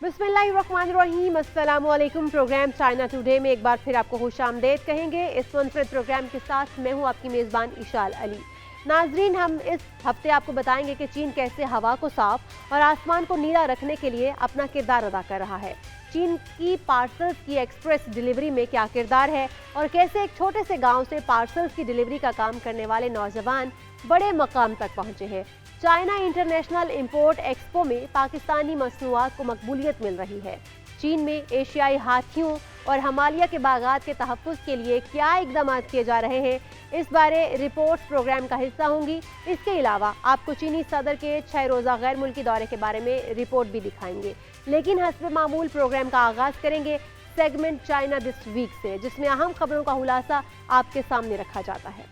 बिस्मिल्लाहिर्रहमानिर्रहीम, अस्सलाम वालेकुम। प्रोग्राम चाइना टुडे में एक बार फिर आपको खुशामदीद कहेंगे। इस मुनफरिद प्रोग्राम के साथ मैं हूँ आपकी मेज़बान इशाल अली। नाजरीन, हम इस हफ्ते आपको बताएंगे कि चीन कैसे हवा को साफ और आसमान को नीला रखने के लिए अपना किरदार अदा कर रहा है। चीन की पार्सल्स की एक्सप्रेस डिलीवरी में क्या किरदार है और कैसे एक छोटे से गांव से पार्सल्स की डिलीवरी का काम करने वाले नौजवान बड़े मकाम तक पहुंचे हैं। चाइना इंटरनेशनल इंपोर्ट एक्सपो में पाकिस्तानी मसनूआत को मकबूलियत मिल रही है। चीन में एशियाई हाथियों और हिमालय के बागात के तहफ़्फ़ुज़ के लिए क्या इक़दाम किए जा रहे हैं, इस बारे रिपोर्ट्स प्रोग्राम का हिस्सा होंगी। इसके अलावा आपको चीनी सदर के 6 रोज़ा गैर मुल्की दौरे के बारे में रिपोर्ट भी दिखाएंगे। लेकिन हस्ब मामूल प्रोग्राम का आगाज़ करेंगे सेगमेंट चाइना दिस वीक से, जिसमें अहम खबरों का खुलासा आपके सामने रखा जाता है।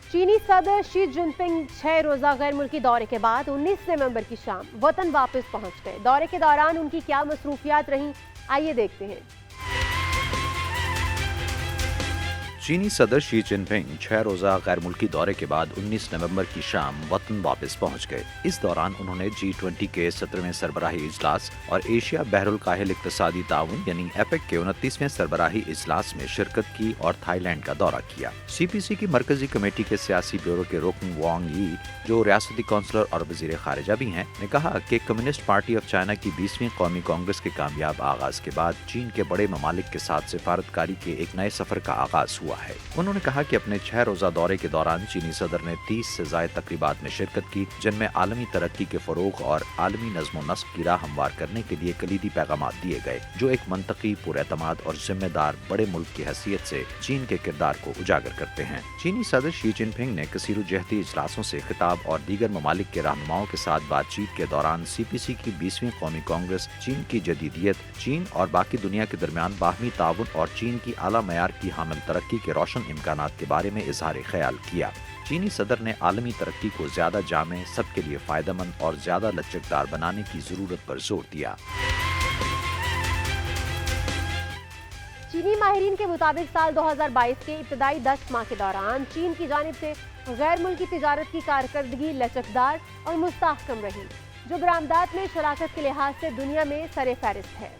चीनी सदर शी जिनपिंग 6 रोज़ा गैर मुल्की दौरे के बाद 19 नवंबर की शाम वतन वापस पहुंच गए। दौरे के दौरान उनकी क्या मसरूफियात रहीं, आइए देखते हैं। चीनी सदर शी जिनपिंग 6 रोज़ा गैर मुल्की दौरे के बाद 19 नवंबर की शाम वतन वापस पहुंच गए। इस दौरान उन्होंने G20 के 17वें सरबराही इजलास और एशिया बहरुल काहिल इक्तिसादी ताउन यानी एपेक के 29वें सरबराही इजलास में शिरकत की और थाईलैंड का दौरा किया। CPC की मरकजी कमेटी के सियासी ब्यूरो के रुकन वांग यी, जो रियासती काउंसलर और वजीर खारिजा भी हैं, ने कहा कि कम्युनिस्ट पार्टी ऑफ चाइना की 20वीं कौमी कांग्रेस के कामयाब आगाज के बाद चीन के बड़े ममालिक के साथ सिफारतकारी के एक नए सफर का आगाज हुआ है। उन्होंने कहा कि अपने 6 रोज़ा दौरे के दौरान चीनी सदर ने 30 से ज़ायद तकरीबात में शिरकत की, जिनमें आलमी तरक्की के फरोग और आलमी नज़्म व नस्क की राह हमवार करने के लिए कलीदी पैगाम दिए गए, जो एक मंतकी, पुरएतमाद और जिम्मेदार बड़े मुल्क की हैसियत से चीन के किरदार को उजागर करते हैं। चीनी सदर शी जिनपिंग ने कसीरुजहती इजलासों से खिताब और दीगर ममालिक के रहनुमाओं के साथ बातचीत के दौरान CPC की 20वीं कौमी कांग्रेस, चीन की जदीदियत, चीन और बाकी दुनिया के दरमियान बाहमी ताउन और चीन की आला मयार की हामिल तरक्की के रोशन इम्कानात के बारे में इजहार ख्याल किया। चीनी सदर ने आलमी तरक्की को ज्यादा जामे, सबके लिए फायदेमंद और ज्यादा लचकदार बनाने की जरूरत पर जोर दिया। चीनी माहिरीन के मुताबिक साल 2022 के इब्तदाई 10 माह के दौरान चीन की जानिब से गैर मुल्की तिजारत की कारकर्दगी लचकदार और मुस्तहकम रही, जो बरामदात में शराकत के लिहाज से दुनिया में सरे फहरिस्त है।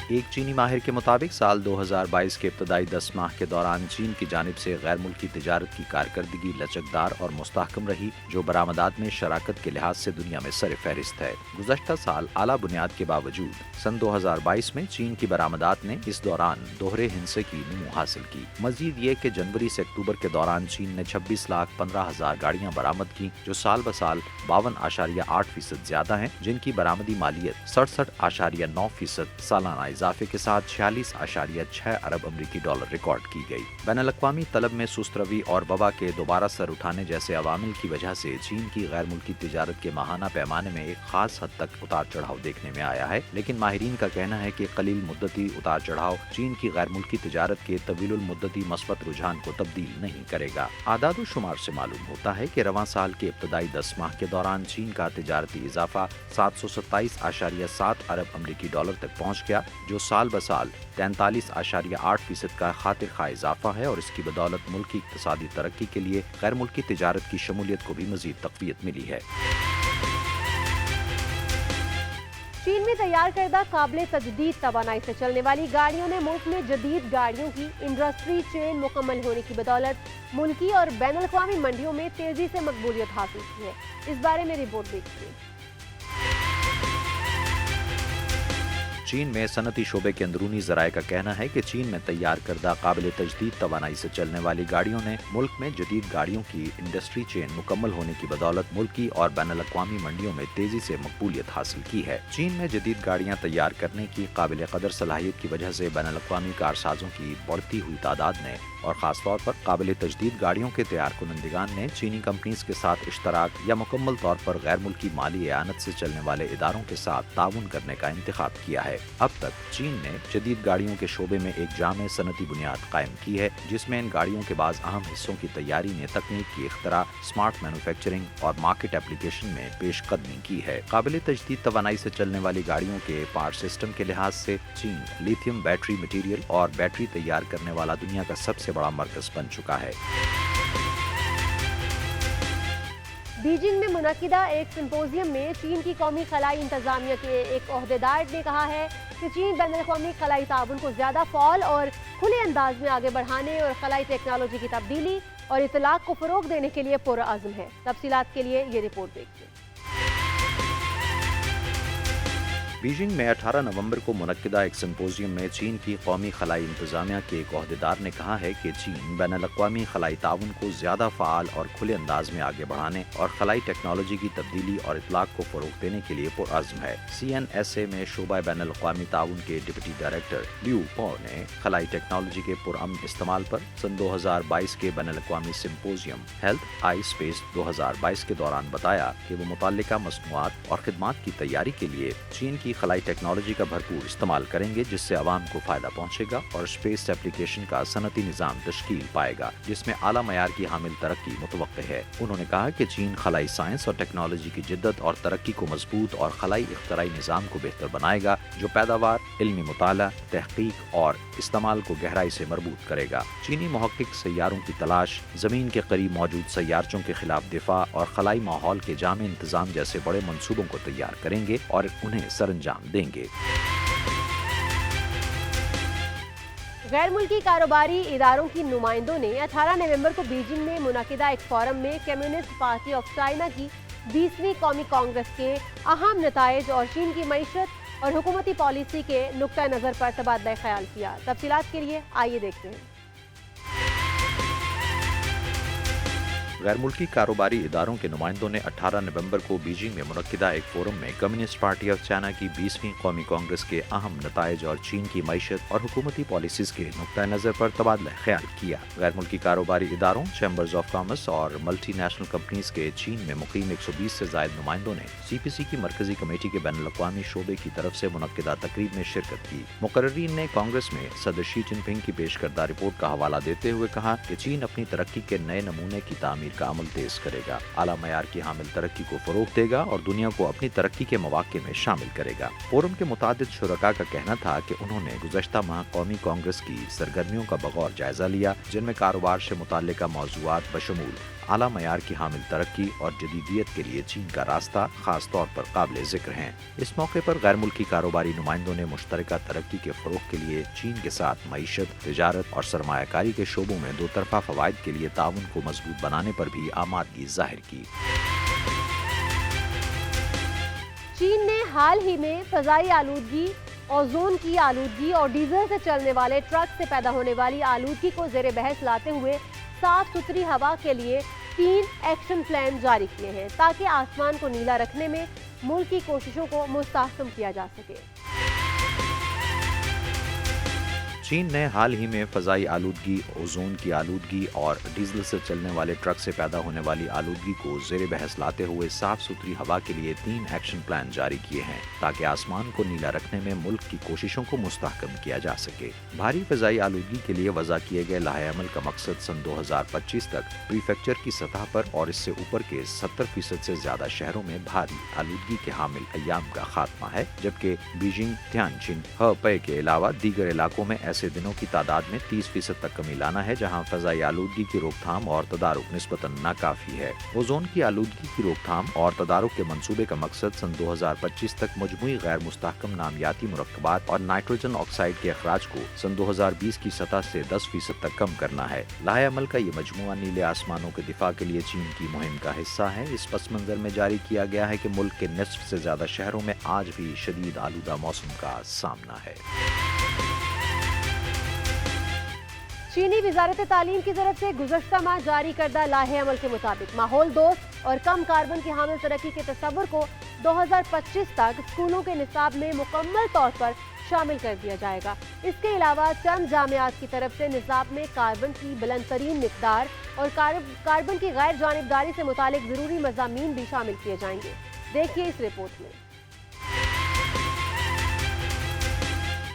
एक चीनी माहिर के मुताबिक साल 2022 के इब्तदाई 10 माह के दौरान चीन की जानिब से गैर मुल्की तिजारत की कारकर्दगी लचकदार और मुस्तहकम रही, जो बरामदात में शराकत के लिहाज से दुनिया में सर फहरिस्त है। गुज़श्ता साल आला बुनियाद के बावजूद सन 2022 में चीन की बरामदात ने इस दौरान दोहरे हिंसे की नमू हासिल की। मजीद ये कि जनवरी से अक्टूबर के दौरान चीन ने 26,15,000 गाड़ियाँ बरामद की, जो साल ब साल 52.8% ज्यादा हैं, जिनकी बरामदी मालियत 67.9% सालाना इजाफे के साथ 46.6 अरब अमरीकी डॉलर रिकॉर्ड की गई। बैनुल-अक़वामी तलब में सुस्त रवी और वबा के दोबारा सर उठाने जैसे अवामिल की वजह से चीन की गैर मुल्की तिजारत के माहाना पैमाने में एक खास हद तक उतार चढ़ाव देखने में आया है, लेकिन माहिरीन का कहना है कि कलील मुद्दती उतार चढ़ाव चीन की गैर मुल्की तिजारत के तवीलुल मुद्दती मस्बत रुझान को तब्दील नहीं करेगा। आदाद शुमार से मालूम होता है कि रवां साल के इब्तदाई 10 माह के दौरान चीन का तिजारती इजाफा 727.7 अरब अमरीकी डॉलर तक पहुँच गया, जो साल ब साल 43.8% का खातिर खा इजाफा है और इसकी बदौलत मुल्क की इक्तिसादी तरक्की के लिए गैर मुल्की तिजारत की शमूलियत को भी मजीद तक़वियत मिली है। चीन में तैयार करदा काबिल तजदीद तवानाई से चलने वाली गाड़ियों ने मुल्क में जदीद गाड़ियों की इंडस्ट्री चेन मुकम्मल होने की बदौलत मुल्की और बैनुल-अक़वामी मंडियों में तेजी से मकबूलियत हासिल की है। इस बारे में रिपोर्ट देखिए। चीन में सनती शोबे के अंदरूनी ज़राए का कहना है कि चीन में तैयार करदा काबिल तजदीद तवानाई से चलने वाली गाड़ियों ने मुल्क में जदीद गाड़ियों की इंडस्ट्री चेन मुकम्मल होने की बदौलत मुल्की और बैनुल-अक़वामी मंडियों में तेजी से मकबूलियत हासिल की है। चीन में जदीद गाड़ियाँ तैयार करने की काबिल कदर सलाहियत की वजह से बैनुल-अक़वामी कारसाजों की बढ़ती हुई तादाद ने और खास तौर पर काबिल तजदीद गाड़ियों के तैयार कुनंदिगान ने चीनी कंपनीज के साथ इश्तराक या मुकम्मल तौर पर गैर मुल्की माली एआनत से चलने वाले इदारों के साथ ताउन करने का इंतखाब किया है। अब तक चीन ने जदीद गाड़ियों के शोबे में एक जामे सनती बुनियाद कायम की है, जिसमें इन गाड़ियों के बाद अहम हिस्सों की तैयारी ने तकनीक की इख्तरा, स्मार्ट मैन्युफैक्चरिंग और मार्केट एप्लीकेशन में पेशकदमी की है। काबिल तजदीद तवानाई से चलने वाली गाड़ियों के पार्ट सिस्टम के लिहाज से चीन लिथियम बैटरी मटीरियल और बैटरी तैयार करने वाला दुनिया का सबसे बड़ा मरकज बन चुका है। बीजिंग में मुनक्किदा एक सिंपोजियम में चीन की कौमी खलाई इंतजामिया के एक ओहदेदार ने कहा है कि चीन बैनुल-अक़वामी खलाई ताउन को ज़्यादा फ़ौल और खुले अंदाज में आगे बढ़ाने और खलाई टेक्नोलॉजी की तब्दीली और इतलाक़ को फ़रोग़ देने के लिए पुरअज़्म है। तफ़सीलात के लिए ये रिपोर्ट देखिए। बीजिंग में 18 नवंबर को मुनक्किदा एक सिंपोजियम में चीन की कौमी खलाई इंतजामिया के एक ओहदेदार ने कहा है कि चीन बैनुल-अक़वामी खलाई ताउन को ज़्यादा फ़ाल और खुले अंदाज में आगे बढ़ाने और खलाई टेक्नोलॉजी की तब्दीली और इतलाक़ को फ़रोग़ देने के लिए पुरअज़्म है। CNSA में शोबा बैनुल-अक़वामी ताउन के डिप्टी डायरेक्टर लियू पो ने खलाई टेक्नोलॉजी के पुरअमन इस्तेमाल पर सन 2022 के बैनुल-अक़वामी सिंपोजियम हेल्थ आई स्पेस 2022 के दौरान बताया कि वो मुतल्लिका मसनूआत और खिदमात की तैयारी के लिए चीन की खलाई टेक्नोलॉजी का भरपूर इस्तेमाल करेंगे, जिससे आवाम को फायदा पहुंचेगा और स्पेस एप्लीकेशन का सनती निज़ाम तश्कील पाएगा जिसमें आला मयार की हामिल तरक्की मुतवक्के है। उन्होंने कहा कि चीन खलाई साइंस और टेक्नोलॉजी की जिद्दत और तरक्की को मजबूत और खलाई इख्तराई निज़ाम को बेहतर बनाएगा, जो पैदावार, इल्मी मुताला, तहकीक और इस्तेमाल को गहराई से मरबूत करेगा। चीनी मुहक्किक सैयारों की तलाश, ज़मीन के करीब मौजूद सैयारचों के खिलाफ दिफा और खलाई माहौल के जामे इंतजाम जैसे बड़े मंसूबों को तैयार करेंगे और उन्हें सरअंजाम देंगे। गैर मुल्की कारोबारी इदारों की नुमाइंदों ने 18 नवंबर को बीजिंग में मुनक्किदा एक फोरम में कम्युनिस्ट पार्टी ऑफ चाइना की 20वीं कौमी कांग्रेस के अहम नताइज और चीन की मईशत और हुकूमती पॉलिसी के नुक्ता नज़र पर तबादला ख्याल किया। तफसीलात के लिए आइए देखते हैं। गैर मुल्की कारोबारी इदारों के नुमाइंदों ने 18 नवंबर को बीजिंग में मुनक्किदा एक फोरम में कम्युनिस्ट पार्टी ऑफ चाइना की 20वीं कौमी कांग्रेस के अहम नताइज और चीन की मईशत और हुकूमती पॉलिसीज के नुक्ता नज़र पर तबादला ख्याल किया। गैर मुल्की कारोबारी इदारों, चैम्बर्स ऑफ कॉमर्स और मल्टी नेशनल कंपनीज के चीन में मुकीम 120 से जायद नुमाइंदों ने CPC की मरकजी कमेटी के बैनुल-अक़वामी शोबे की तरफ से मुनक्किदा तकरीब में शिरकत की। मुकर्रीन ने कांग्रेस में सदर शी जिनपिंग की पेश करदा रिपोर्ट का हवाला देते हुए कहा कि चीन अपनी तरक्की के नए नमूने की तामीर का अमल तेज करेगा, आला मयार की हामिल तरक्की को फरोग देगा और दुनिया को अपनी तरक्की के मौके में शामिल करेगा। फोरम के मुतादिद शुरका का कहना था कि उन्होंने गुज़श्ता माह कौमी कांग्रेस की सरगर्मियों का बगौर जायजा लिया, जिनमें कारोबार से मुताल्लिका मौज़ूआत बशमूल आला मयार की हामिल तरक्की और जदीदियत के लिए चीन का रास्ता खास तौर पर काबिल जिक्र हैं। इस मौके पर गैर मुल्की कारोबारी नुमाइंदों ने मुश्तरका तरक्की के फ़रोग के लिए चीन के साथ मईशत, तिजारत और सरमायाकारी के शोबों में दो तरफा फ़वाइद के लिए ताउन को मजबूत बनाने पर भी आमादगी जाहिर की। चीन ने हाल ही में फ़ज़ाई आलूदगी, ओजोन की आलूदगी और डीजल से चलने वाले ट्रक से पैदा होने वाली आलूदगी को ज़ेरे बहस लाते हुए साफ सुथरी हवा के लिए 3 एक्शन प्लान जारी किए हैं ताकि आसमान को नीला रखने में मुल्क की कोशिशों को मुस्तहकम किया जा सके। चीन ने हाल ही में फ़ज़ाई आलूदगी, ओजोन की आलूदगी और डीजल से चलने वाले ट्रक से पैदा होने वाली आलूदगी को ज़ेरे बहस लाते हुए साफ सुथरी हवा के लिए 3 एक्शन प्लान जारी किए हैं ताकि आसमान को नीला रखने में मुल्क की कोशिशों को मुस्तहकम किया जा सके। भारी फ़ज़ाई आलूदगी के लिए वज़ा किए गए लाहे अमल का मकसद सन 2025 तक प्रीफेक्चर की सतह पर और इससे ऊपर के 70% से ज़्यादा शहरों में भारी आलूदगी के हामिल अय्याम का खात्मा है, जबकि बीजिंग, तियानजिन, हेपे के अलावा दीगर इलाकों में ऐसे दिनों की तादाद में 30% तक कमी लाना है जहां फ़ज़ाई आलूदगी की रोकथाम और तदारुक निस्बतन नाकाफी है। ओजोन की आलूदगी की रोकथाम और तदारुक के मंसूबे का मकसद सन 2025 तक मजमूई गैर मुस्तहकम नामियाती मुरक्कबात और नाइट्रोजन ऑक्साइड के अखराज को सन 2020 की सतह से 10% तक कम करना है। लाहे अमल का ये मजमुआ नीले आसमानों के दिफा के लिए चीन की मुहिम का हिस्सा है। इस पस मंजर में जारी किया गया है कि मुल्क के निस्फ से ज्यादा शहरों में आज भी शदीद आलूदा मौसम का सामना है। चीनी वजारत तालीम की तरफ से गुज़श्ता माह जारी करदा लाहे अमल के मुताबिक माहौल दोस्त और कम कार्बन की हामिल तरक्की के तसव्वुर को 2025 तक स्कूलों के निसाब में मुकम्मल तौर पर शामिल कर दिया जाएगा। इसके अलावा चंद जामियात की तरफ से निसाब में कार्बन की बुलंद तरीन मिक़दार और कार्बन की गैर जानिबदारी से मुतालिक ज़रूरी मज़ामीन भी शामिल किए जाएंगे। देखिए इस रिपोर्ट में।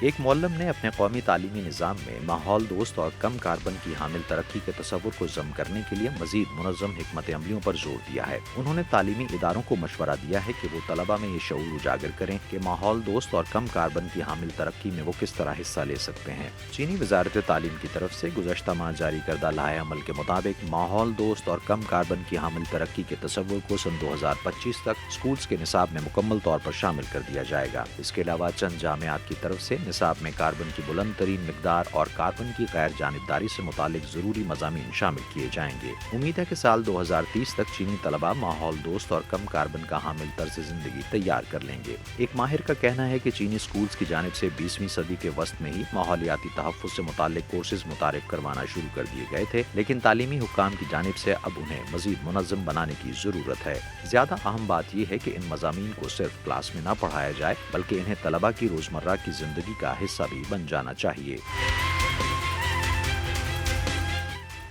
ایک معلم نے اپنے قومی تعلیمی نظام میں ماحول دوست اور کم کاربن کی حامل ترقی کے تصور کو ضم کرنے کے لیے مزید منظم حکمت عملیوں پر زور دیا ہے۔ انہوں نے تعلیمی اداروں کو مشورہ دیا ہے کہ وہ طلبہ میں یہ شعور اجاگر کریں کہ ماحول دوست اور کم کاربن کی حامل ترقی میں وہ کس طرح حصہ لے سکتے ہیں۔ چینی وزارت تعلیم کی طرف سے گزشتہ ماہ جاری کردہ لائحہ عمل کے مطابق ماحول دوست اور کم کاربن کی حامل ترقی کے تصور کو سن 2025 تک اسکولز کے نصاب میں مکمل طور پر شامل کر دیا جائے گا۔ اس کے علاوہ چند جامعات کی طرف سے نصاب میں کاربن کی بلند ترین مقدار اور کاربن کی غیر جانبداری سے متعلق ضروری مضامین شامل کیے جائیں گے۔ امید ہے کہ سال 2030 تک چینی طلبہ ماحول دوست اور کم کاربن کا حامل طرز زندگی تیار کر لیں گے۔ ایک ماہر کا کہنا ہے کہ چینی اسکولز کی جانب سے 20ویں صدی کے وسط میں ہی ماحولیاتی تحفظ سے متعلق کورسز متعارف کروانا شروع کر دیے گئے تھے، لیکن تعلیمی حکام کی جانب سے اب انہیں مزید منظم بنانے کی ضرورت ہے۔ زیادہ اہم بات یہ ہے کہ ان مضامین کو صرف کلاس میں نہ پڑھایا جائے بلکہ انہیں طلبہ کی روزمرہ کی زندگی کا حصہ بھی بن جانا چاہیے۔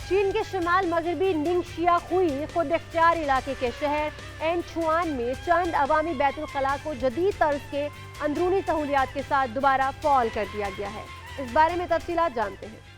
چین کے شمال مغربی ننگشیا خوئی خود اختیار علاقے کے شہر اینچوان میں چند عوامی بیت الخلاء کو جدید طرز کے اندرونی سہولیات کے ساتھ دوبارہ فعال کر دیا گیا ہے۔ اس بارے میں تفصیلات جانتے ہیں۔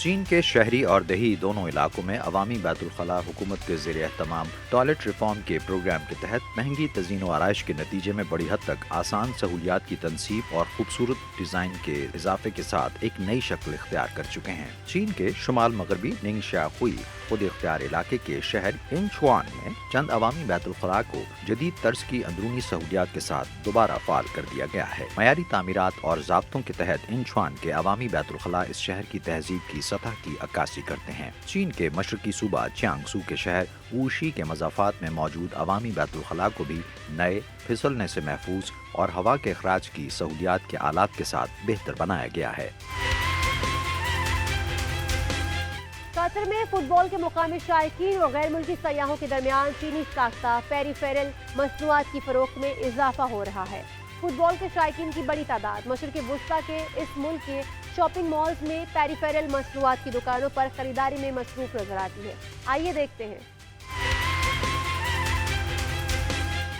چین کے شہری اور دیہی دونوں علاقوں میں عوامی بیت الخلاء حکومت کے زیر اہتمام ٹوائلٹ ریفارم کے پروگرام کے تحت مہنگی تزئین و آرائش کے نتیجے میں بڑی حد تک آسان سہولیات کی تنصیب اور خوبصورت ڈیزائن کے اضافے کے ساتھ ایک نئی شکل اختیار کر چکے ہیں۔ چین کے شمال مغربی ننگشیا خوئی خود اختیار علاقے کے شہر انچوان میں چند عوامی بیت الخلاء کو جدید طرز کی اندرونی سہولیات کے ساتھ دوبارہ فعال کر دیا گیا ہے۔ معیاری تعمیرات اور ضابطوں کے تحت انچوان کے عوامی بیت الخلاء اس شہر کی تہذیب کی سطح کی عکاسی کرتے ہیں۔ چین کے مشرقی صوبہ چیانگسو کے شہر ووشی کے مضافات میں موجود عوامی بیت الخلاء کو بھی نئے، پھسلنے سے محفوظ اور ہوا کے اخراج کی سہولیات کے آلات کے ساتھ بہتر بنایا گیا ہے۔ قطر میں فٹ بال کے مقامی شائقین اور غیر ملکی سیاحوں کے درمیان چینی ساختہ پیریفیرل مصنوعات کی فروخت میں اضافہ ہو رہا ہے۔ فٹ بال کے شائقین کی بڑی تعداد مشرق وسطیٰ کے اس ملک کے شاپنگ مالز میں پیریفیرل مصنوعات کی دکانوں پر خریداری میں مصروف نظر آتی ہے۔ آئیے دیکھتے ہیں۔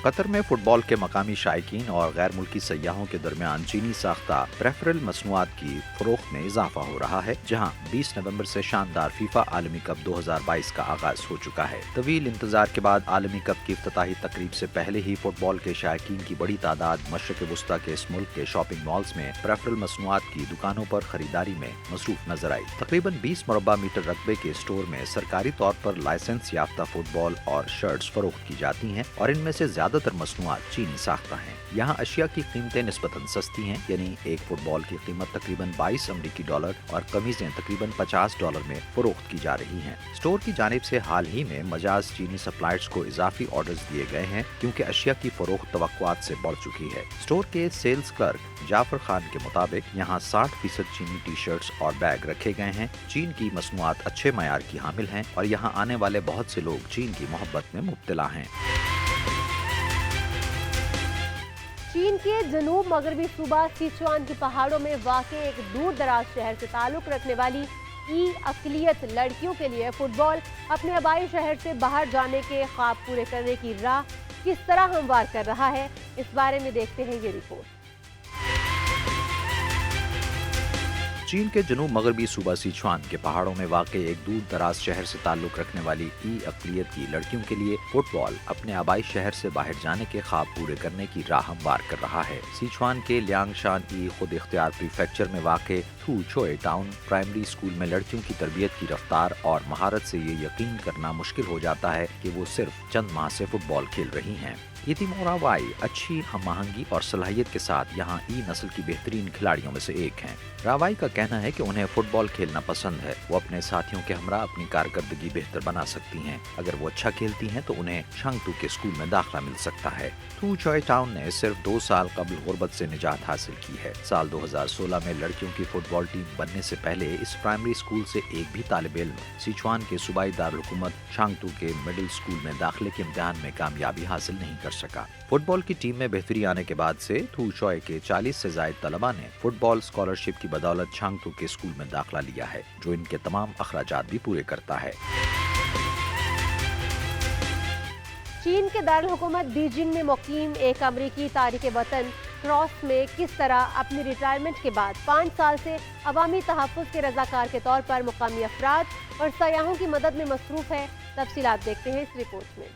قطر میں فٹ بال کے مقامی شائقین اور غیر ملکی سیاحوں کے درمیان چینی ساختہ پریفرل مصنوعات کی فروخت میں اضافہ ہو رہا ہے، جہاں 20 نومبر سے شاندار فیفا عالمی کپ 2022 کا آغاز ہو چکا ہے۔ طویل انتظار کے بعد عالمی کپ کی افتتاحی تقریب سے پہلے ہی فٹ بال کے شائقین کی بڑی تعداد مشرق وسطیٰ کے اس ملک کے شاپنگ مالز میں پریفرل مصنوعات کی دکانوں پر خریداری میں مصروف نظر آئی۔ تقریباً 20 مربع میٹر رقبے کے اسٹور میں سرکاری طور پر لائسنس یافتہ فٹ بال اور شرٹس فروخت کی جاتی ہیں اور ان میں سے زیادہ تر مصنوعات چینی ساختہ ہیں۔ یہاں اشیاء کی قیمتیں نسبتاً سستی ہیں، یعنی ایک فٹ بال کی قیمت تقریباً 22 امریکی ڈالر اور قمیضیں تقریباً 50 ڈالر میں فروخت کی جا رہی ہیں۔ اسٹور کی جانب سے حال ہی میں مجاز چینی سپلائرز کو اضافی آرڈرز دیے گئے ہیں کیونکہ اشیاء کی فروخت توقعات سے بڑھ چکی ہے۔ اسٹور کے سیلز کلرک جعفر خان کے مطابق یہاں 60% چینی ٹی شرٹس اور بیگ رکھے گئے ہیں۔ چین کی مصنوعات اچھے معیار کی حامل ہیں اور یہاں آنے والے بہت سے لوگ چین کی محبت میں مبتلا ہیں۔ چین کے جنوب مغربی صوبہ سیچوان کے پہاڑوں میں واقع ایک دور دراز شہر سے تعلق رکھنے والی اقلیت لڑکیوں کے لیے فٹ بال اپنے آبائی شہر سے باہر جانے کے خواب پورے کرنے کی راہ کس طرح ہموار کر رہا ہے، اس بارے میں دیکھتے ہیں یہ رپورٹ۔ چین کے جنوب مغربی صوبہ سیچوان کے پہاڑوں میں واقع ایک دور دراز شہر سے تعلق رکھنے والی اقلیت کی لڑکیوں کے لیے فٹ بال اپنے آبائی شہر سے باہر جانے کے خواب پورے کرنے کی راہ ہموار کر رہا ہے۔ سیچوان کے لیانگ شان خود اختیار پریفیکچر میں واقع تھو چوئے ٹاؤن پرائمری اسکول میں لڑکیوں کی تربیت کی رفتار اور مہارت سے یہ یقین کرنا مشکل ہو جاتا ہے کہ وہ صرف چند ماہ سے فٹ بال کھیل رہی ہیں۔ یتیمورا وائی اچھی ہم آہنگی اور صلاحیت کے ساتھ یہاں نسل کی بہترین کھلاڑیوں میں سے ایک ہیں۔ راوائی کا کہنا ہے کہ انہیں فٹ بال کھیلنا پسند ہے، وہ اپنے ساتھیوں کے ہمراہ اپنی کارکردگی بہتر بنا سکتی ہیں۔ اگر وہ اچھا کھیلتی ہیں تو انہیں شانگتو کے اسکول میں داخلہ مل سکتا ہے۔ تھو چوئے ٹاؤن نے صرف 2 سال قبل غربت سے نجات حاصل کی ہے۔ سال 2016 میں لڑکیوں کی فٹ بال ٹیم بننے سے پہلے اس پرائمری اسکول سے ایک بھی طالب علم سیچوان کے صوبائی دارالحکومت شانگتو کے مڈل اسکول میں داخلے کے امتحان میں کامیابی حاصل نہیں کر سکا۔ فٹ بال کی ٹیم میں بہتری آنے کے بعد سے تھو چوئے کے 40 سے زائد طلباء نے فٹ بال اسکالرشپ کی بدولت شانگتو کے اسکول میں داخلہ لیا ہے، جو ان کے تمام اخراجات بھی پورے کرتا ہے۔ चीन के दारुल हुकूमत बीजिंग में मुकीम एक अमरीकी तारिक वतन क्रॉस में किस तरह अपनी रिटायरमेंट के बाद 5 साल से अवामी तहफ़्फ़ुज़ के रज़ाकार के तौर पर मुकामी अफराद और सयाहों की मदद में मसरूफ़ है, तफसीलात देखते हैं इस रिपोर्ट में।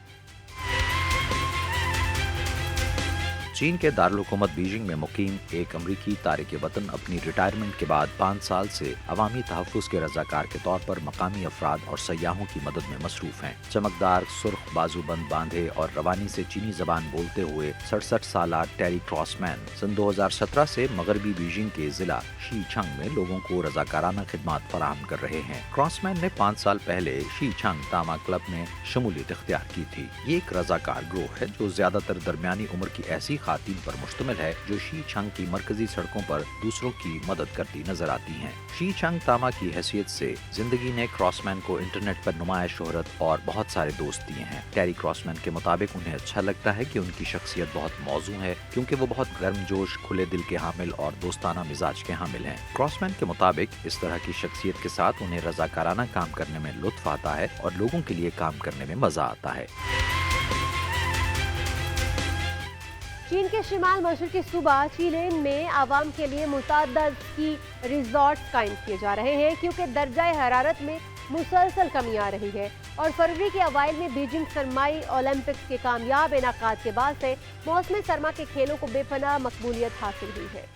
चीन के दारुल हुकूमत बीजिंग में मुकीम एक अमरीकी तारिक वतन अपनी रिटायरमेंट के बाद 5 साल से अवामी तहफ़्फ़ुज़ के रज़ाकार के तौर पर मकामी अफराद और सयाहों की मदद में मसरूफ़ हैं। चमकदार सुर्ख बाजूबंद बांधे और रवानी से चीनी ज़बान बोलते हुए 67 साला टेरी क्रॉसमैन सन 2017 से मगरबी बीजिंग के ज़िला शीछंग में लोगों को रज़ाकाराना खिदमात फराहम कर रहे हैं। क्रॉसमैन ने 5 साल पहले शीछंग तामा क्लब में शमूलियत इख्तियार की थी। ये एक रज़ाकार ग्रोह है जो ज़्यादातर दरमियानी उम्र की ऐसी खातिन पर मुश्तमिल है जो शीछंग की मरकजी सड़कों पर दूसरों की मदद करती नजर आती हैं। शीछंग तामा की हैसियत से जिंदगी ने क्रॉसमैन को इंटरनेट पर नुमाया शोहरत और बहुत सारे दोस्त दिए हैं। टेरी क्रॉसमैन के मुताबिक उन्हें अच्छा लगता है कि उनकी शख्सियत बहुत मौजू है क्योंकि वो बहुत गर्मजोश, खुले दिल के हामिल और दोस्ताना मिजाज के हामिल हैं। क्रॉसमैन के मुताबिक इस तरह की शख्सियत के साथ उन्हें रज़ाकाराना काम करने में लुत्फ आता है और लोगों के लिए काम करने में मजा आता है। चीन के शिमाल मशरकी सूबा चिलेन में आवाम के लिए मुतअद्दिद स्की रिजॉर्ट्स कायम किए जा रहे हैं क्योंकि दर्जाए हरारत में मुसलसल कमी आ रही है और फरवरी के अवाइल में बीजिंग सरमाई ओलंपिक्स के कामयाब इनाकाद के बाद से मौसम सरमा के खेलों को बेपनाह मकबूलियत हासिल हुई है।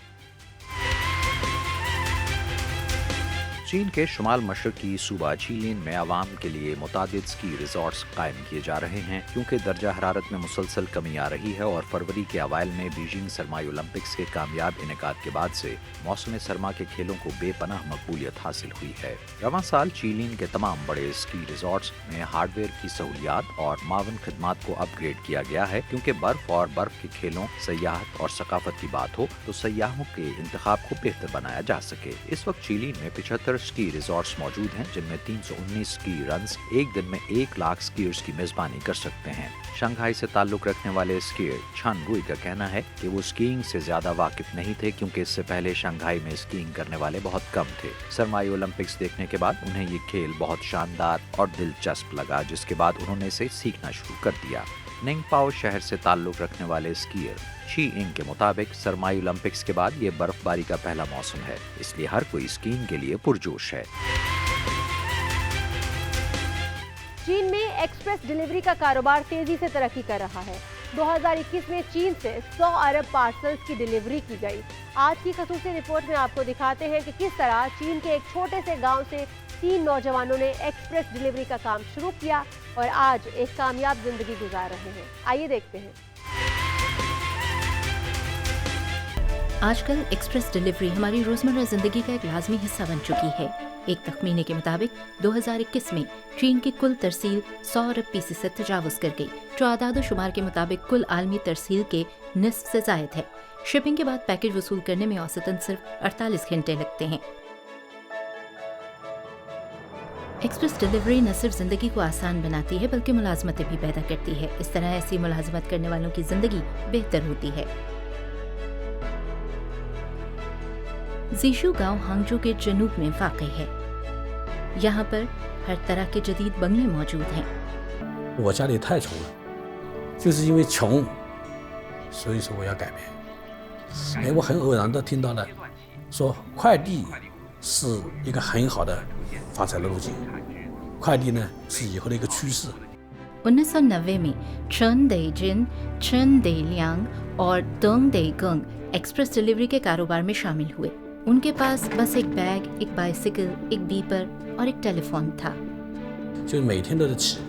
चीन के शुमाल मशरकी सूबा चिलेन में आवाम के लिए मुतादिद स्की रिजॉर्ट्स कायम किए जा रहे हैं क्योंकि दर्जा हरारत में मुसलसल कमी आ रही है और फरवरी के अवाइल में बीजिंग सरमाई ओलंपिक्स के कामयाब इनेकाद के बाद से मौसम सरमा के खेलों को बेपनाह मकबूलियत हासिल हुई है। रवां साल चिलेन के तमाम बड़े स्की रिजॉर्ट्स में हार्डवेयर की सहूलियात और मावन खिदमात को अपग्रेड किया गया है क्योंकि बर्फ और बर्फ के खेलों, सयाहत और सकाफत की बात हो तो सयाहों के इंतखाब को बेहतर बनाया जा सके। इस वक्त चिलेन में 75 स्की रिजॉर्ट्स मौजूद हैं जिनमें 319 स्की रन्स एक दिन में 1 लाख स्कीयर्स की मेजबानी कर सकते हैं। शंघाई से ताल्लुक रखने वाले स्कीयर छन रुई का कहना है कि वो स्कीइंग से ज्यादा वाकिफ नहीं थे क्योंकि इससे पहले शंघाई में स्कीइंग करने वाले बहुत कम थे। सरमाई ओलंपिक्स देखने के बाद उन्हें ये खेल बहुत शानदार और दिलचस्प लगा जिसके बाद उन्होंने इसे सीखना शुरू कर दिया। निंगपाओ शहर से ताल्लुक रखने वाले स्कीयर शी इंग के मुताबिक सरमाई ओलंपिक्स के बाद ये बर्फबारी का पहला मौसम है, इसलिए हर कोई स्कीइंग के लिए पुरजोश है। चीन में एक्सप्रेस डिलीवरी का कारोबार तेजी से तरक्की कर रहा है। 2021 में चीन से 100 अरब पार्सल्स की डिलीवरी की गई। आज की खसूसी रिपोर्ट में आपको दिखाते हैं कि किस तरह चीन के एक छोटे से गांव से 3 नौजवानों ने एक्सप्रेस डिलीवरी का काम शुरू किया और आज एक कामयाब जिंदगी गुजार रहे हैं। आइए देखते हैं। आजकल एक्सप्रेस डिलीवरी हमारी रोजमर्रा जिंदगी का एक लाजमी हिस्सा बन चुकी है। एक तखमीने के मुताबिक 2021 में चीन की कुल तरसील 100 अरब पीसेस से तजावुज कर गई, जो आदाद शुमार के मुताबिक कुल आलमी तरसील के निस्फ से जायद है। शिपिंग के बाद पैकेज वसूल करने में औसतन सिर्फ 48 घंटे लगते हैं। एक्सप्रेस डिलीवरी न सिर्फ जिंदगी को आसान बनाती है बल्कि मुलाजमतें भी पैदा करती है। इस तरह ऐसी मुलाजमत करने वालों की जिंदगी बेहतर होती है। जीशु गांव हांगजो के जनूब में वाक़ई है। यहाँ पर हर तरह के जदीद बंगले मौजूद हैं। 我家里太穷了，就是因为穷，所以说我要改变。我很偶然的听到了，说快递是一个很好的发财的路径，快递呢是以后的一个趋势。 1990 में चन दे जिन, चन दे लियांग और दंग दे गंग एक्सप्रेस डिलीवरी के कारोबार में शामिल हुए। उनके पास बस एक बैग, एक बाइसिकल, एक बीपर और एक टेलीफोन था। 就每天都得骑，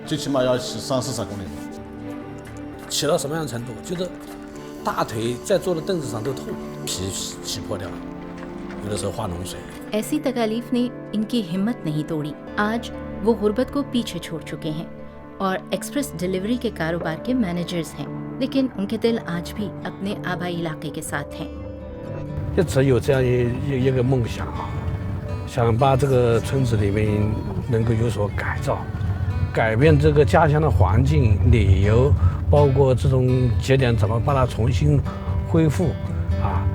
最起码要骑30-40公里。骑到什么样的程度？就是大腿在坐的凳子上都痛，皮起破掉了，有的时候化脓水。 ऐसी तकालीफ ने इनकी हिम्मत नहीं तोड़ी। आज वो गुर्बत को पीछे छोड़ चुके हैं और एक्सप्रेस डिलीवरी के कारोबार के मैनेजर्स हैं, लेकिन उनके दिल आज भी अपने आबाई इलाके के साथ हैं। 一直有这样一个梦想啊，想把这个村子里面能够有所改造，改变这个家乡的环境、旅游，包括这种节点怎么把它重新恢复啊，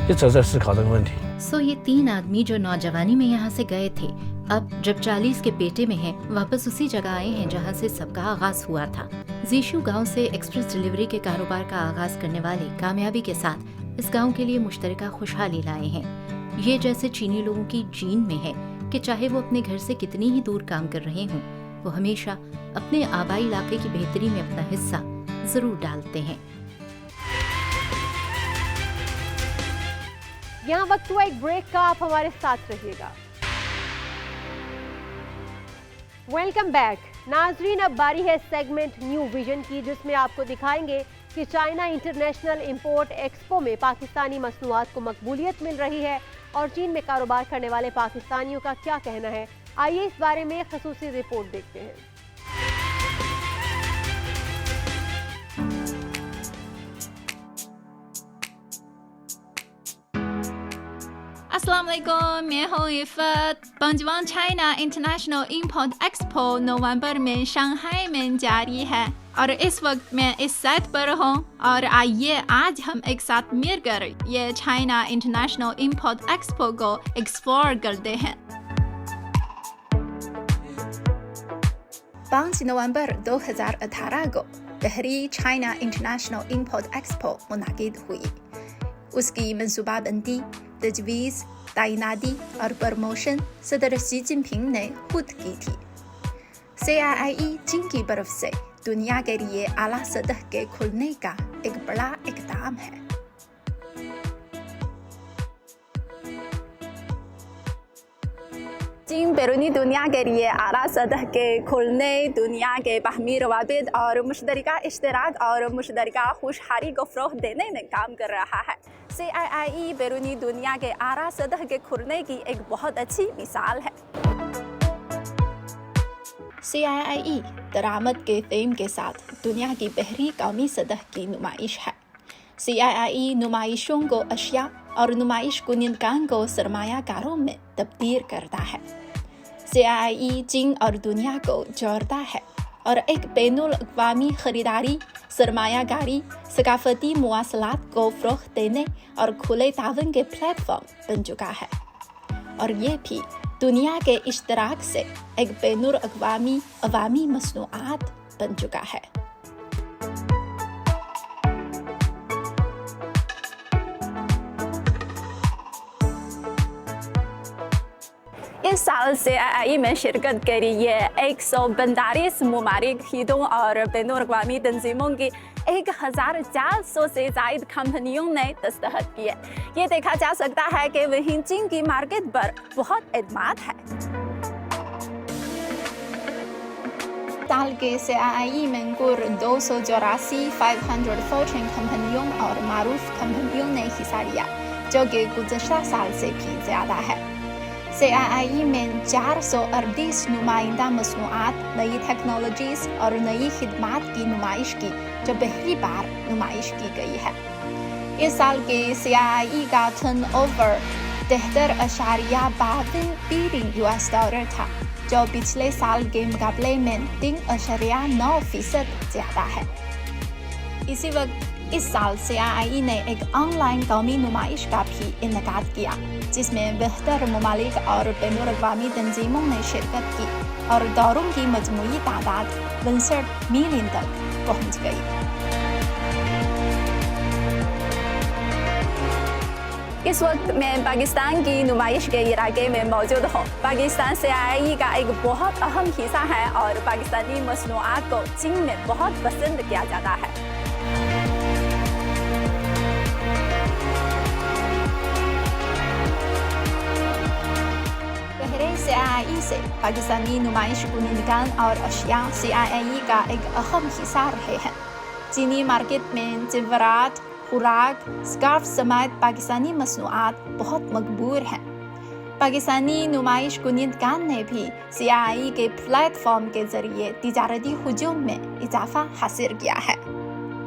一直在思考这个问题。 सो ये 3 आदमी जो नौजवानी में यहाँ से गए थे अब जब 40 के पेटे में हैं, वापस उसी जगह आए हैं जहां से सबका आगाज हुआ था। जीशु गांव से एक्सप्रेस डिलीवरी के कारोबार का आगाज करने वाले कामयाबी के साथ इस गांव के लिए मुश्तरका खुशहाली लाए हैं। ये जैसे चीनी लोगों की जीन में है कि चाहे वो अपने घर से कितनी ही दूर काम कर रहे हों, वो हमेशा अपने आबाई इलाके की बेहतरी में अपना हिस्सा जरूर डालते हैं। यहाँ वक्त हुआ एक ब्रेक का, आप हमारे साथ रहिएगा। वेलकम बैक नाजरीन, अब बारी है सेगमेंट न्यू विजन की, जिसमें आपको दिखाएंगे कि चाइना इंटरनेशनल इंपोर्ट एक्सपो में पाकिस्तानी मसनूआत को मकबूलियत मिल रही है और चीन में कारोबार करने वाले पाकिस्तानियों का क्या कहना है। आइए इस बारे में खसूसी रिपोर्ट देखते हैं। अस्सलाम वालेकुम, मैं हूँ इफ़त। पंजवां चाइना इंटरनेशनल इंपोर्ट एक्सपो नवंबर में शंघाई में जारी है और इस वक्त मैं इस साइट पर हूँ और आइए आज हम एक साथ मिलकर ये चाइना इंटरनेशनल इंपोर्ट एक्सपो को एक्सप्लोर करते हैं। 5 नवंबर 2018 को पहली चाइना इंटरनेशनल इंपोर्ट एक्सपो मुनाकिद हुई। उसकी मनसूबाबंदी, तजवीज़, तैनाती और प्रमोशन सदर शी जिनपिंग ने खुद की थी। CIIE चीन की तरफ से दुनिया के लिए आला सतह के खुलने का एक बड़ा इक़दाम है। चीन बैरूनी दुनिया के लिए आला सतह के खुलने, दुनिया के बाहमी रवाबित और मुश्तरका इश्तराक और मुश्तरका खुशहाली को फ़रोग़ देने में काम कर रहा है। CIIE बैरूनी दुनिया के आला सतह के खुलने की एक बहुत अच्छी मिसाल है। CIIE दरामद के थीम के साथ दुनिया की पहली कौमी सतह की नुमाइश है। CIIE नुमाइशों को अशिया और नुमाइश कुनिंदगान को सरमायाकारों में तब्दील करता है। CIIE चीन और दुनिया को जोड़ता है और एक बैनुल अक़वामी ख़रीदारी, सरमायाकारी, सकाफ़ती मुवासलात को फ़रोग़ देने और खुले तावन के प्लेटफॉर्म बन चुका है। और ये भी दुनिया के इश्तराक से एक बैनुल अक़वामी अवामी मसनूआत बन चुका है। इस साल CIIE में शिरकत के लिए 142 मुमालिक, हितों और बैनुल-अक़वामी तंजीमों की 1400 से ज़ायद कंपनियों ने दस्तखत किए। ये देखा जा सकता है कि वहीं चीन की मार्केट पर बहुत एतमाद है। साल के CIIE में कुल 284 514 कंपनियों और मारूफ कंपनियों ने हिस्सा लिया, जो कि गुज़श्ता साल से भी ज़्यादा है। CIIE में 438 नुमाइंदा मसनूआत, नई टेक्नोलॉजीज़ और नई खिदमात की नुमाइश की, जो पहली बार नुमाइश की गई है। इस साल के CIIE का टर्नओवर 73.52 बिलियन $, था, जो पिछले साल के मुकाबले में 3.9% ज़्यादा है। इसी वक्त इस साल CIIE ने एक ऑनलाइन कौमी नुमाइश का भी इनेकाद किया, जिसमें बेहतर ममालिक और बैनुल-अक़वामी तंजीमों ने शिरकत की और दौरों की मजमूई तादाद 62 मिलियन तक पहुँच गई। इस वक्त मैं पाकिस्तान की नुमाइश के इलाके में मौजूद हूँ। पाकिस्तान CIIE का एक बहुत अहम हिस्सा है और पाकिस्तानी मसनूआत को चीन में बहुत पसंद किया जाता है। CIIE से पाकिस्तानी नुमाइश कुनिंदगान और अशिया CIIE का एक अहम हिस्सा रहे हैं। चीनी मार्केट में जेवरात, खुराक, स्कार्फ समेत पाकिस्तानी मसनूआत बहुत मकबूल हैं। पाकिस्तानी नुमाइश कुनिंदगान ने भी CIIE के प्लेटफॉर्म के जरिए तिजारती हुजूम में इजाफा हासिल किया है।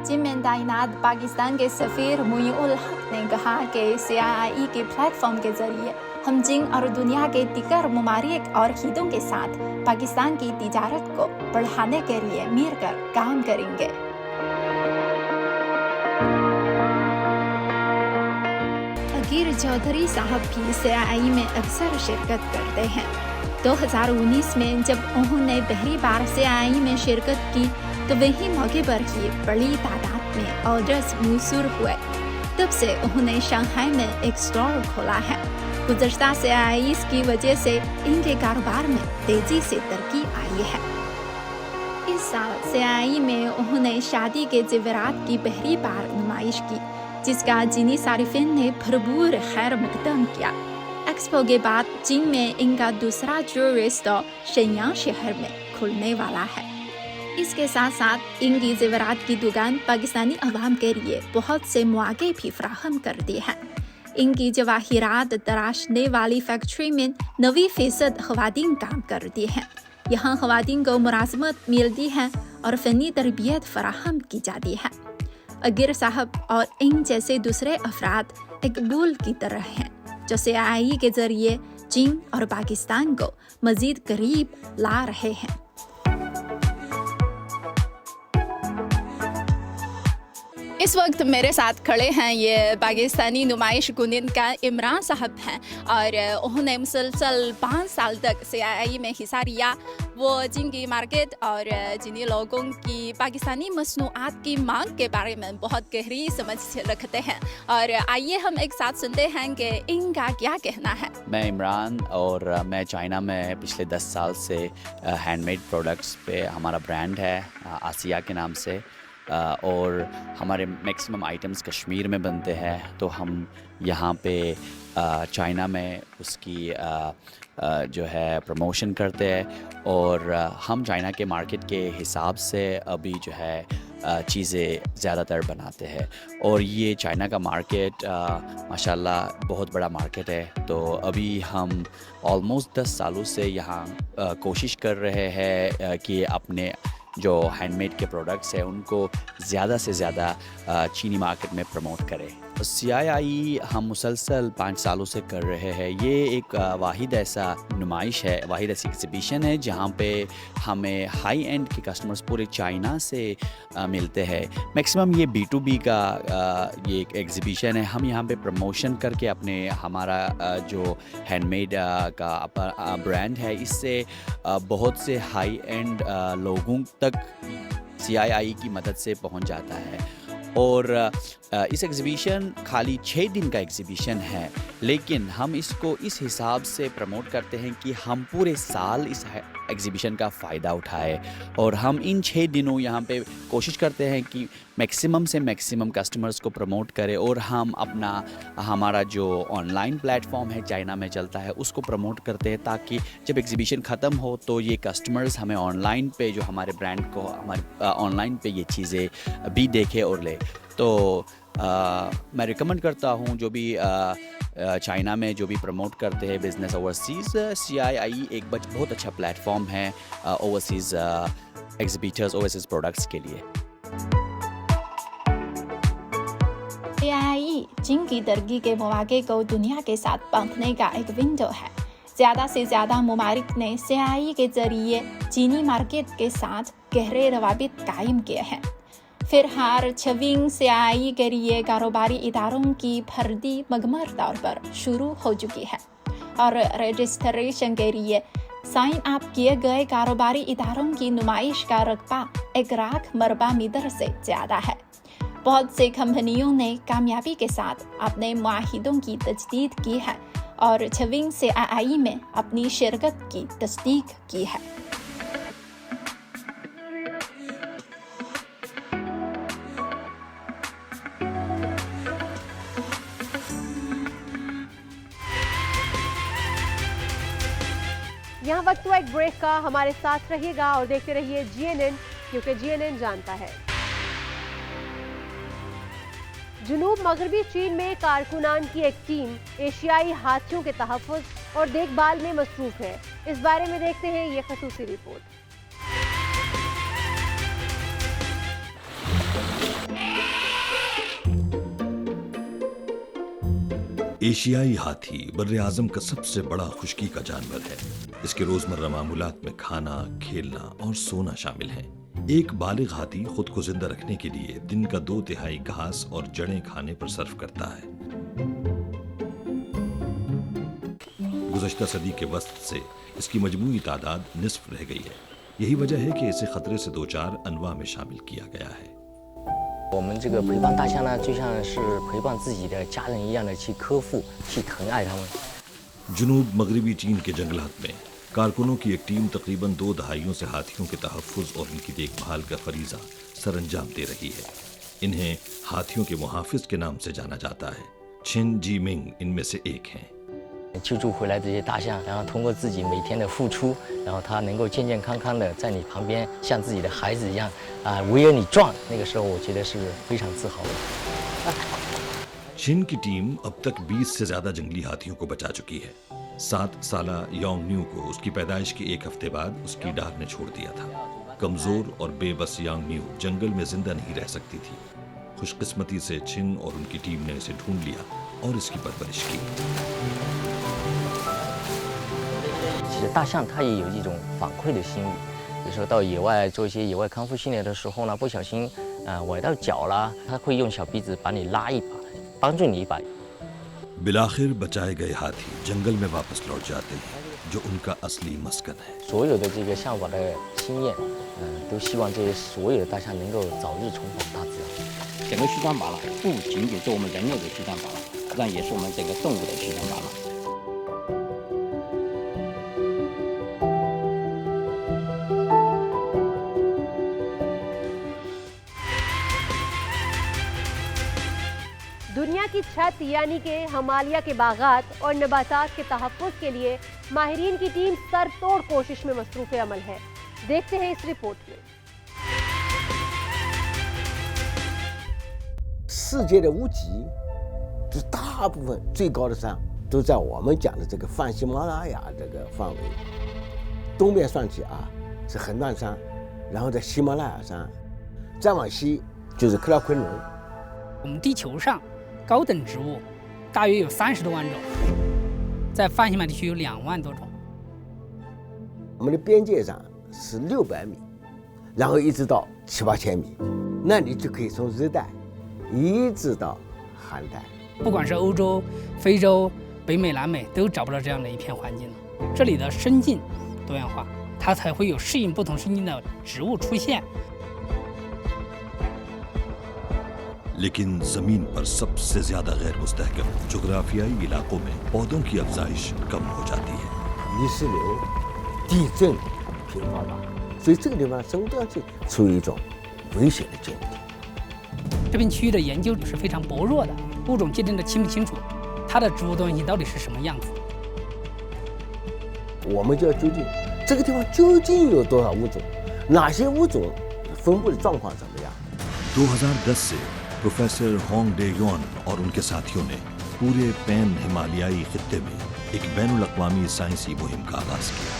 चीन में तैनात पाकिस्तान के सफ़ीर मुईउल हक ने कहा कि CIIE के प्लेटफॉर्म के जरिए हम चीन और दुनिया के दीगर ममालिक और हितों के साथ पाकिस्तान की तिजारत को बढ़ाने के लिए मिलकर काम करेंगे। अकीर चौधरी साहब भी CIIE में अक्सर शिरकत करते हैं। 2019 में जब उन्होंने पहली बार CII में शिरकत की तो वही मौके पर ही बड़ी तादाद में ऑर्डर्स मौसूल हुए। तब से उन्होंने शंघाई में एक स्टोर खोला है। गुज़श्ता CII की वजह से इनके कारोबार में तेजी से तरक्की आई है। इस साल CII में उन्होंने शादी के जेवरात की पहली बार नुमाइश की, जिसका चीनी सारिफिन ने भरपूर खैर मकदम किया। एक्सपो के बाद चीन में इनका दूसरा ज्वेलरी स्टोर शेनयांग शहर में खुलने वाला है। इसके साथ साथ इनकी जेवरात की दुकान पाकिस्तानी अवाम के लिए बहुत से मौके भी फराहम करती है। इनकी जवाहिरात तराशने वाली फैक्ट्री में 90% ख़वातीन काम करती हैं। यहाँ ख़वातीन को मुलाज़मत मिलती है और फ़नी तरबियत फराहम की जाती है। अगिर साहब और इन जैसे दूसरे अफराद एक बुल की तरह हैं, जो CII के ज़रिए चीन और पाकिस्तान को मज़ीद करीब ला रहे हैं। इस वक्त मेरे साथ खड़े हैं ये पाकिस्तानी नुमाइश कुनिन का इमरान साहब हैं और उन्होंने मुसलसल 5 साल तक CII में हिस्सा लिया। वो चीन की मार्केट और चीनी लोगों की पाकिस्तानी मसनूआत की मांग के बारे में बहुत गहरी समझ रखते हैं और आइए हम एक साथ सुनते हैं कि इनका क्या कहना है। मैं इमरान और मैं चाइना में पिछले 10 साल से हैंडमेड प्रोडक्ट्स पे हमारा ब्रांड है आसिया के नाम से और हमारे मैक्सिमम आइटम्स कश्मीर में बनते हैं। तो हम यहाँ पे चाइना में उसकी जो है प्रमोशन करते हैं और हम चाइना के मार्केट के हिसाब से अभी जो है चीज़ें ज़्यादातर बनाते हैं और ये चाइना का मार्केट माशाल्लाह बहुत बड़ा मार्केट है। तो अभी हम ऑलमोस्ट 10 सालों से यहाँ कोशिश कर रहे हैं कि अपने जो हैंडमेड के प्रोडक्ट्स हैं उनको ज़्यादा से ज़्यादा चीनी मार्केट में प्रमोट करें। तो CII हम मुसलसल 5 सालों से कर रहे हैं। ये एक वाहिद ऐसा नुमाइश है, वाहिद ऐसी एग्ज़िबिशन है जहाँ पे हमें हाई एंड के कस्टमर्स पूरे चाइना से मिलते हैं। मैक्सिमम ये B2B का ये एक एग्ज़िबिशन है। हम यहाँ पे प्रमोशन करके अपने हमारा जो हैंडमेड का ब्रांड है इससे बहुत से हाई एंड लोगों तक CII की मदद से पहुँच जाता है। और इस एग्ज़िबिशन खाली 6 दिन का एग्ज़िबिशन है, लेकिन हम इसको इस हिसाब से प्रमोट करते हैं कि हम पूरे साल इस एग्ज़िबिशन का फ़ायदा उठाए और हम इन 6 दिनों यहाँ पे कोशिश करते हैं कि मैक्सिमम से मैक्सिमम कस्टमर्स को प्रमोट करें और हम हमारा जो ऑनलाइन प्लेटफॉर्म है चाइना में चलता है उसको प्रमोट करते हैं, ताकि जब एग्ज़िबिशन ख़त्म हो तो ये कस्टमर्स हमें ऑनलाइन पे जो हमारे ब्रांड को हमारे ऑनलाइन पे ये चीज़ें भी देखें और ले। तो मैं रिकमेंड करता हूँ जो भी चाइना में जो भी प्रमोट करते हैं बिज़नेस ओवरसीज़, CII एक बहुत अच्छा प्लेटफॉर्म है ओवरसीज़ एग्ज़िबिटर्स ओवरसीज़ प्रोडक्ट्स के लिए। CII चीन की तरक्की के मौके को दुनिया के साथ बांधने का एक विंडो है। ज़्यादा से ज़्यादा ममालिक ने CII के ज़रिए चीनी मार्केट के साथ गहरे रवाबित कायम किए हैं। फिर हर छविंग CII के लिए कारोबारी इदारों की भर्ती मुकम्मल तौर पर शुरू हो चुकी है और रजिस्ट्रेशन के लिए साइन अप किए गए कारोबारी इदारों की नुमाइश का रकबा 1 लाख मरबा मीटर से ज़्यादा है। बहुत से कंपनियों ने कामयाबी के साथ अपने मुआहिदों की तजदीद की है और छविंग CII में अपनी शिरकत की तस्दीक की है। यहाँ वक्त हुआ एक ब्रेक का। हमारे साथ रहिएगा और देखते रहिए GNN, क्योंकि GNN जानता है। जुनूब मगरबी चीन में कारकुनान की एक टीम एशियाई हाथियों के तहफ़्फ़ुज़ और देखभाल में मसरूफ़ है। इस बारे में देखते हैं ये ख़ुसूसी रिपोर्ट। एशियाई हाथी बर्रे-आज़म का सबसे बड़ा खुश्की का जानवर है। इसके रोजमर्रा मामूलात में खाना, खेलना और सोना शामिल है। एक बालिग हाथी खुद को जिंदा रखने के लिए दिन का 2/3 घास और जड़ें खाने पर सर्फ करता है। गुज़श्ता सदी के वस्त से इसकी मजमूई तादाद निस्फ रह गई है। यही वजह है कि इसे खतरे से दो चार अनवा में शामिल किया गया है। 我们这个陪伴大象呢，就像是陪伴自己的家人一样的去呵护、去疼爱它们。 जुनूब मगरबी चीन के जंगलात में कारकुनों की एक टीम तकरीबन 2 दहाइयों से हाथियों के तहफ़्फ़ुज़ और इनकी देखभाल का फरीज़ा सरअंजाम दे रही है। इन्हें हाथियों के मुहाफ़िज़ के नाम से जाना जाता है। छिन जी मिंग इनमें से एक हैं। 救助回来这些大象，然后通过自己每天的付出，然后它能够健健康康的在你旁边，像自己的孩子一样围着你转，那个时候我觉得是非常自豪的。 छिन की टीम अब तक 20 से ज्यादा जंगली हाथियों को बचा चुकी है। 7 साला योंग न्यू को उसकी पैदाइश के एक हफ्ते बाद उसकी डार ने छोड़ दिया था। कमजोर और बेबस यांग न्यू जंगल में जिंदा नहीं रह सकती थी। खुशकिस्मती से छिन और उनकी टीम ने इसे ढूंढ लिया और इसकी परवरिश की। 其实大象它也有一种反馈的心理，比如说到野外做一些野外康复训练的时候呢，不小心崴到脚啦，它会用小鼻子把你拉一把，帮助你一把。 बिलाखिर बचाए गए हाथी जंगल में वापस लौट जाते हैं, जो उनका असली मस्कन है। 所有的这个向往的心愿，都希望这些所有的大象能够早日重返大自然。整个西双版纳不仅仅是我们人类的西双版纳，实际上也是我们整个动物的西双版纳。 दुनिया की छत यानी कि हिमालय के बागात और नबातात के तहफ़्फ़ुज़ के लिए माहिरीन की टीम सर तोड़ कोशिश में मसरूफ़ अमल है। देखते हैं इस रिपोर्ट में। 世界的屋脊，就大部分最高的山都在我们讲的这个泛喜马拉雅这个范围。东边算起是横断山，然后在喜马拉雅山，再往西就是克拉昆仑。我们地球上高等植物大约有30多万种，在泛喜马地区有2万多种。我们的边界上是600米，然后一直到7、8千米，那你就可以从热带一直到寒带。不管是欧洲、非洲、北美、南美，都找不到这样的一片环境了。这里的生境多样化，它才会有适应不同生境的植物出现。 लेकिन जमीन पर सबसे ज्यादा गैर मुस्तहकम जोग्राफियाई इलाकों में पौधों की अफजाइश कम हो जाती है। 泥石流、地震频发吧，所以这个地方生物多样性处于一种危险的境地。这片区域的研究是非常薄弱的，物种界定的清不清楚，它的植物多样性到底是什么样子？我们就要究竟这个地方究竟有多少物种，哪些物种分布的状况怎么样？ 2010 से प्रोफेसर होंग डे योन और उनके साथियों ने पूरे पैन हिमालयाई खित्ते में एक बैनुल-अक़वामी साइंसी मुहिम का आगाज किया।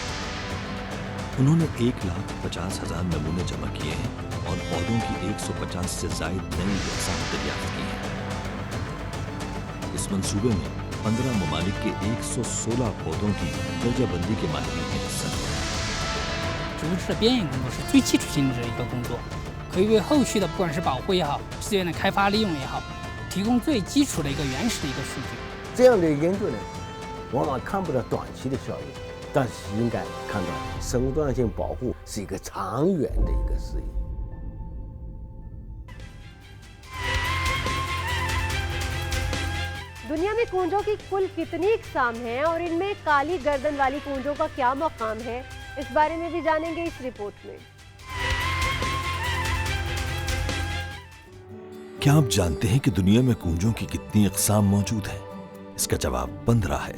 उन्होंने 1,50,000 नमूने जमा किए हैं और पौधों की 150 से जायद नई अक़साम दरियाफ्त की हैं। इस मंसूबे में 15 ममालिक के 116 पौधों की दर्जाबंदी के माहिरीन ने हिस्सा लिया। 植物志的编译工作是最基础性质的一个工作。 可以为后续的不管是保护也好，资源的开发利用也好，提供最基础的一个原始的一个数据。这样的研究呢，往往看不到短期的效应，但是应该看到生物多样性保护是一个长远的一个事业。 दुनिया में कूंजों की कुल कितनी इकसाम हैं और इनमें काली गर्दन वाली कूंजों का क्या मकाम है, इस बारे में भी जानेंगे इस रिपोर्ट में। क्या आप जानते हैं कि दुनिया में कूंजों की कितनी अक़साम मौजूद हैं? इसका जवाब 15 है।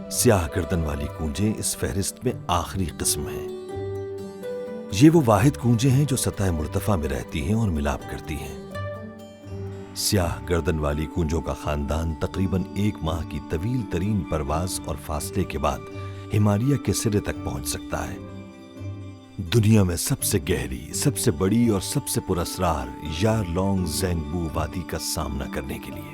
स्याह गर्दन वाली कूंजें इस फहरिस्त में आखिरी किस्म है। ये वो वाहिद कूंजें हैं जो सतह मुर्तफा में रहती हैं और मिलाप करती हैं। स्याह गर्दन वाली कूंजों का खानदान तकरीबन 1 माह की तवील तरीन परवाज और फासले के बाद हिमालय के सिरे तक पहुंच सकता है। दुनिया में सबसे गहरी, सबसे बड़ी और सबसे पुरअसरार यारलोंग ज़ेंगबू वादी का सामना करने के लिए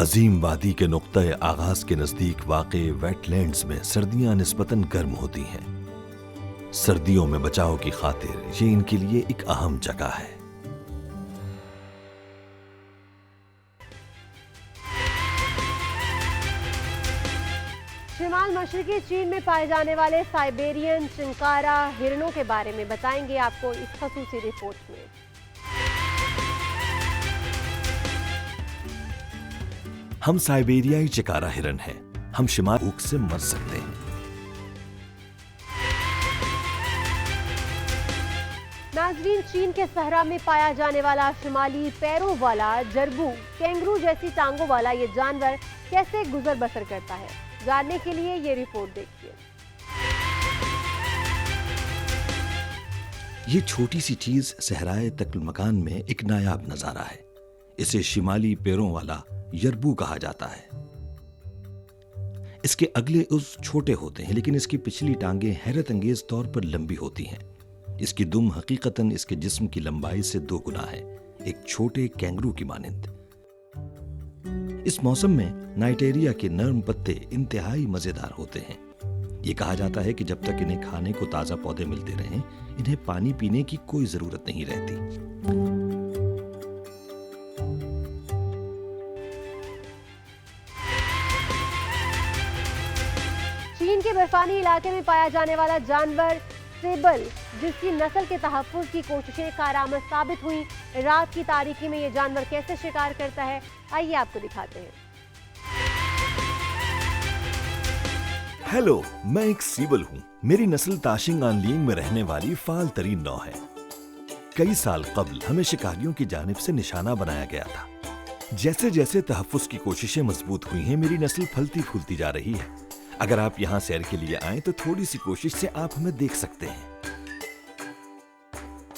अजीम वादी के नुक्ता आगाज के नजदीक वाक़े वेटलैंड्स में सर्दियां निस्बतन गर्म होती हैं। सर्दियों में बचाव की खातिर ये इनके लिए एक अहम जगह है। मशरकी चीन में पाए जाने वाले साइबेरियन चिंकारा हिरणों के बारे में बताएंगे आपको इस खसूसी रिपोर्ट में। हम साइबेरियाई चिकारा हिरन हैं। हम शिमाली भूख से मर सकते हैं। नाजरीन, चीन के सहरा में पाया जाने वाला शिमाली पैरों वाला जरबू कैंगरू जैसी टांगों वाला ये जानवर कैसे गुजर बसर करता है, जानने के लिए ये रिपोर्ट देखिए। ये छोटी सी चीज सहराए तकलमकान में एक नायाब नजारा है। इसे शिमाली पैरों वाला यरबू कहा जाता है। इसके अगले उस छोटे होते हैं, लेकिन इसकी पिछली टांगें हैरत अंगेज तौर पर लंबी होती हैं। इसकी दुम हकीकतन इसके जिस्म की लंबाई से 2 गुना है, एक छोटे कैंगरू की मानिंद। इस मौसम में नाइटेरिया के नर्म पत्ते इंतहाई मजेदार होते हैं। ये कहा जाता है कि जब तक इन्हें खाने को ताजा पौधे मिलते रहें, इन्हें पानी पीने की कोई जरूरत नहीं रहती। चीन के बर्फानी इलाके में पाया जाने वाला जानवर सेबल, जिसकी नस्ल के तहफ्फुज़ की कोशिशें कारआमद साबित हुई। रात की तारीकी में ये जानवर कैसे शिकार करता है, आइए आपको दिखाते हैं। हेलो, मैं एक सीबल हूँ। मेरी नस्ल ताशिंग आनलिंग में रहने वाली फाल तरीन नौ है। कई साल कबल हमें शिकारियों की जानिब से निशाना बनाया गया था। जैसे जैसे तहफ्फुज़ की कोशिशें मजबूत हुई हैं, मेरी नस्ल फलती फूलती जा रही है। अगर आप यहाँ सैर के लिए आए तो थोड़ी सी कोशिश से आप हमें देख सकते हैं।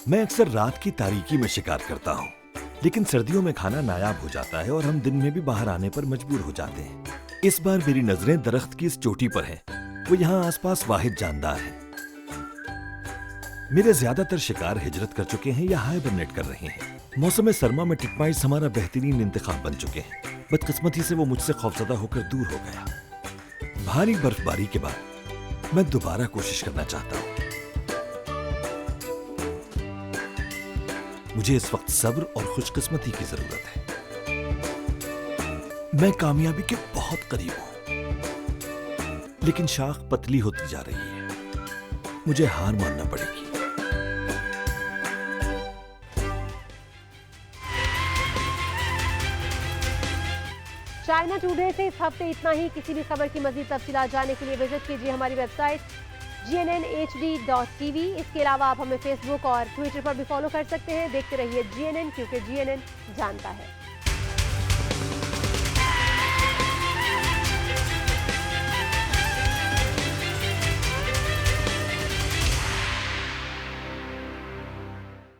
मैं अक्सर रात की तारीकी में शिकार करता हूँ, लेकिन सर्दियों में खाना नायाब हो जाता है और हम दिन में भी बाहर आने पर मजबूर हो जाते हैं। इस बार मेरी नजरें दरख्त की इस चोटी पर हैं। वो यहाँ आसपास वाहिद जानदार है। मेरे ज्यादातर शिकार हिजरत कर चुके हैं या हाइबरनेट कर रहे हैं। मौसम सरमा में टिटमाइट्स हमारा बेहतरीन इंतखाब बन चुके हैं। बदकिस्मती से वो मुझसे खौफजदा होकर दूर हो गया। भारी बर्फबारी के बाद मैं दोबारा कोशिश करना चाहता हूं। मुझे इस वक्त सब्र और खुशकिस्मती की जरूरत है। मैं कामयाबी के बहुत करीब हूं, लेकिन शाख पतली होती जा रही है। मुझे हार मानना पड़ेगी। चाइना टुडे से इस हफ्ते इतना ही। किसी भी खबर की मजीद तफसीलात जानने के लिए विजिट कीजिए हमारी वेबसाइट GNNHD.tv। इसके अलावा आप हमें फेसबुक और ट्विटर पर भी फॉलो कर सकते हैं। देखते रहिए GNN, क्योंकि GNN जानता है।